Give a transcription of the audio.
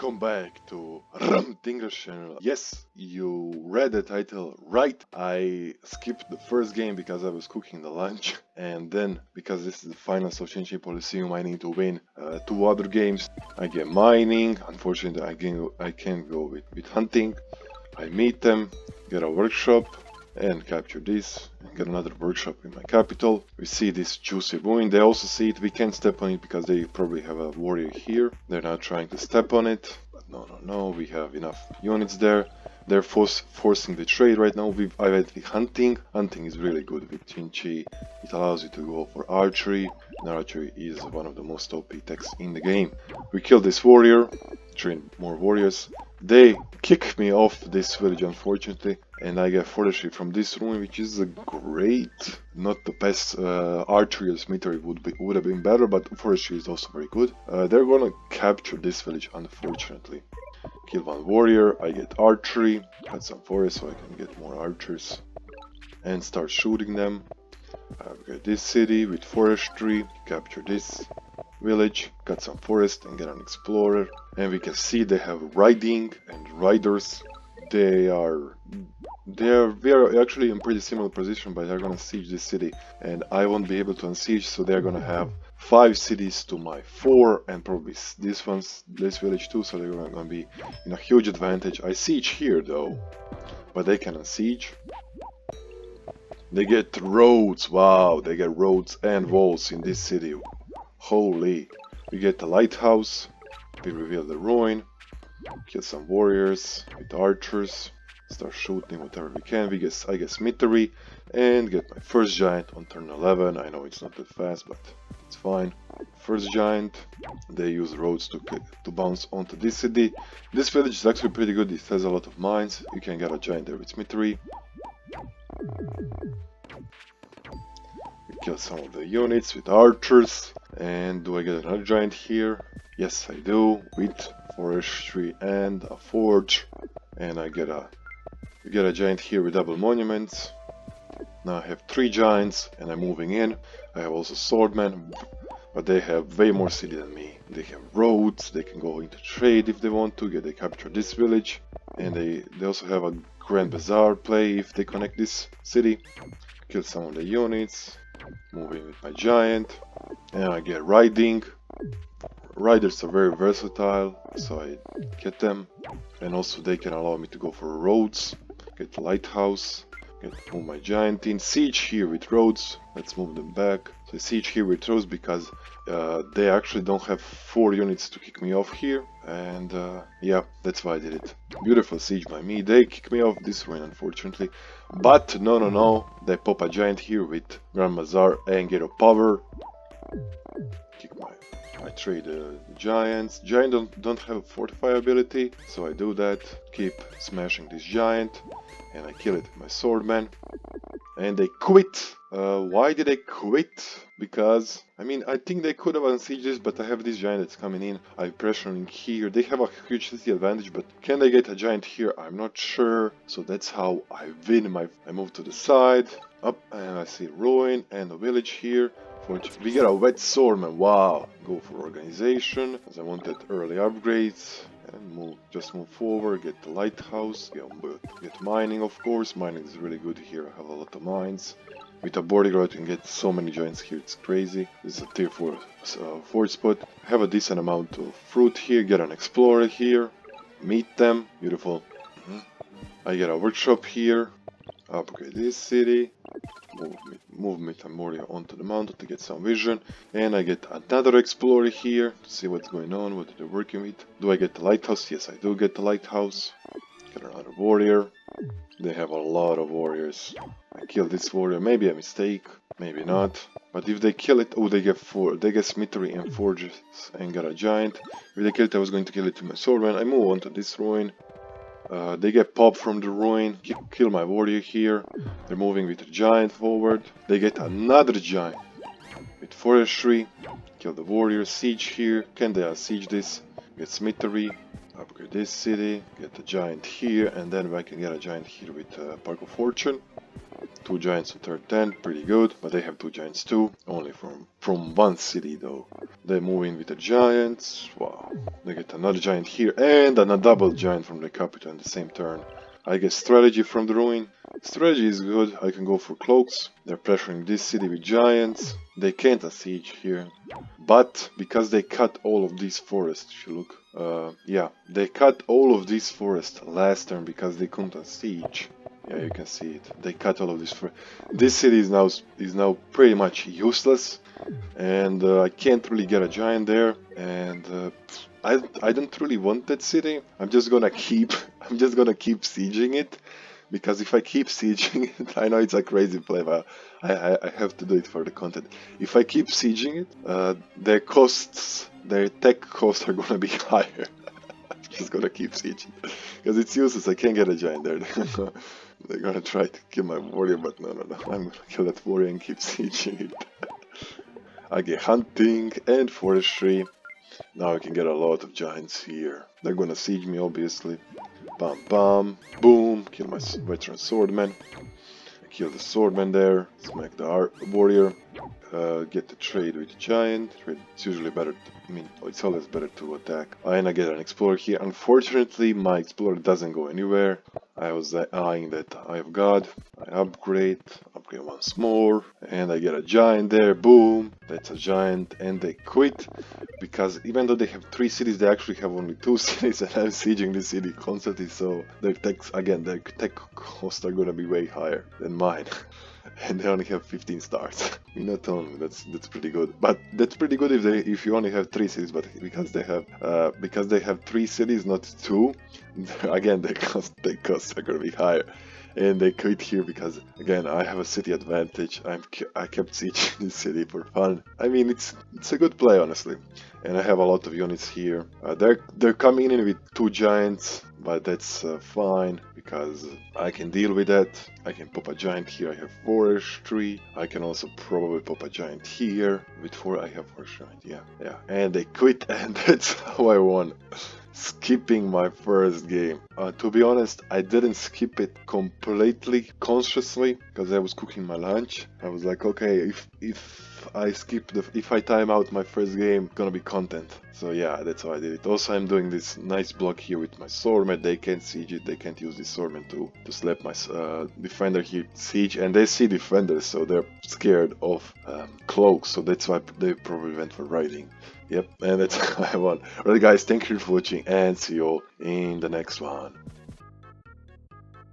Welcome back to Ram Tinger's channel. Yes, you read the title right. I skipped the first game because I was cooking the lunch, and then because this is the finals of changing Polysseum, I need to win two other games. I get mining. Unfortunately, I can't go with hunting. I meet them, get a workshop, and capture this and get another workshop in my capital. We see this juicy ruin. They also see it. We can't step on it because they probably have a warrior here. They're not trying to step on it, but no, we have enough units there. They're forcing the trade right now. I went with hunting. Hunting is really good with Chinchi. It allows you to go for archery, and archery is one of the most OP techs in the game. We kill this warrior, train more warriors. They kick me off this village, unfortunately, and I get forestry from this ruin, which is a great, not the best. Archery or smithy would have been better, but forestry is also very good. They're gonna capture this village, unfortunately. Kill one warrior, I get archery, cut some forest so I can get more archers, and start shooting them. I've got this city with forestry, capture this village, cut some forest and get an explorer. And we can see they have riding and riders. We are actually in pretty similar position, but they're gonna siege this city and I won't be able to unsiege, so they're gonna have 5 cities to my 4, and probably this village too, so they're gonna be in a huge advantage. I siege here though, but they can unsiege. They get roads, wow, they get roads and walls in this city. Holy. We get the lighthouse, we reveal the ruin, kill some warriors with archers, start shooting whatever we can. I get smithery and get my first giant on turn 11. I know it's not that fast, but it's fine. First giant, they use roads to bounce onto this city. This village is actually pretty good, it has a lot of mines. You can get a giant there with smithery. Kill some of the units with archers. And do I get another giant here? Yes, I do, with forestry and a forge. And we get a giant here with double monuments. Now I have 3 giants and I'm moving in. I have also swordmen, but they have way more city than me. They have roads, they can go into trade if they want to. They capture this village, and they also have a grand bazaar play if they connect this city. Kill some of the units. Moving with my giant, and I get riding. Riders are very versatile, so I get them, and also they can allow me to go for roads. Get the lighthouse, move my giant in, siege here with roads. Let's move them back. So I siege here with roads because they actually don't have 4 units to kick me off here, and yeah, that's why I did it. Beautiful siege by me. They kick me off this ruin, unfortunately, but no, they pop a giant here with Grand Bazaar and get a power. I trade the giants. Giant don't have fortify ability, so I do that. Keep smashing this giant, and I kill it with my swordman. And they quit. Why did they quit? Because, I mean, I think they could have unsieged this, but I have this giant that's coming in. I'm pressuring here. They have a huge city advantage, but can they get a giant here? I'm not sure. So that's how I win. I move to the side, up, and I see ruin and a village here. We get a wet swordman. Wow. Go for organization, as I wanted early upgrades. And just move forward, get the lighthouse, get mining, of course. Mining is really good here, I have a lot of mines. With a bodyguard, you can get so many giants here, it's crazy. This is a tier 4 forge spot. I have a decent amount of fruit here, get an explorer here, meet them, beautiful. I get a workshop here, upgrade this city, move Metamoria onto the mountain to get some vision, and I get another explorer here to see what's going on, what they're working with. Do I get the lighthouse? Yes, I do get the lighthouse. Get another warrior. They have a lot of warriors. I kill this warrior, maybe a mistake, maybe not. But if they kill it, oh, they get smithery and forges and get a giant. If they kill it, I was going to kill it with my swordman. I move on to this ruin. They get popped from the ruin, kill my warrior here. They're moving with a giant forward. They get another giant with forestry, kill the warrior, siege here. Can they siege this? Get smithery, upgrade this city, get the giant here, and then I can get a giant here with Park of Fortune. 2 giants on turn 10, pretty good, but they have 2 giants too, only from one city though. They move in with the giants, wow, they get another giant here, and a double giant from the capital in the same turn. I get strategy from the ruin. Strategy is good, I can go for cloaks. They're pressuring this city with giants. They can't siege here. But because they cut all of these forests, if you look, yeah, they cut all of these forests last turn because they couldn't siege. Yeah, you can see it. They cut all of this. This city is now pretty much useless, and I can't really get a giant there. And I don't really want that city. I'm just gonna keep sieging it, because if I keep sieging it, I know it's a crazy play, but I have to do it for the content. If I keep sieging it, their tech costs are gonna be higher. I'm just gonna keep sieging because it's useless. I can't get a giant there. They're gonna try to kill my warrior, but no. I'm gonna kill that warrior and keep sieging it. I get hunting and forestry. Now I can get a lot of giants here. They're gonna siege me, obviously. Bam, bam, boom. Kill my veteran swordman. Kill the swordman there. Smack the warrior. Get the trade with the giant. It's usually better. It's always better to attack. And I get an explorer here. Unfortunately, my explorer doesn't go anywhere. I was eyeing that Eye of God. I upgrade once more, and I get a giant there. Boom, that's a giant, and they quit because even though they have 3 cities, they actually have only 2 cities, and I'm sieging this city constantly. So their tech costs are gonna be way higher than mine. And they only have 15 stars. Not only that's pretty good, but that's pretty good if you only have 3 cities. But because they have 3 cities, not 2, again their costs are gonna be higher. And they quit here because again I have a city advantage. I kept sieging this city for fun. I mean it's a good play honestly, and I have a lot of units here. They're coming in with 2 giants, but that's fine because I can deal with that. I can pop a giant here. I have forestry. I can also probably pop a giant here with 4. I have forestry. Yeah. And they quit, and that's how I won. Skipping my first game. To be honest, I didn't skip it completely consciously because I was cooking my lunch. I was like, okay, if I time out my first game, it's gonna be content. So yeah, that's how I did it. Also, I'm doing this nice block here with my swordman. They can't siege it. They can't use this swordman to slap my defender here siege, and they see defenders, so they're scared of cloaks. So that's why they probably went for riding. Yep, and that's how I won. Alright guys, thank you for watching, and see you all in the next one.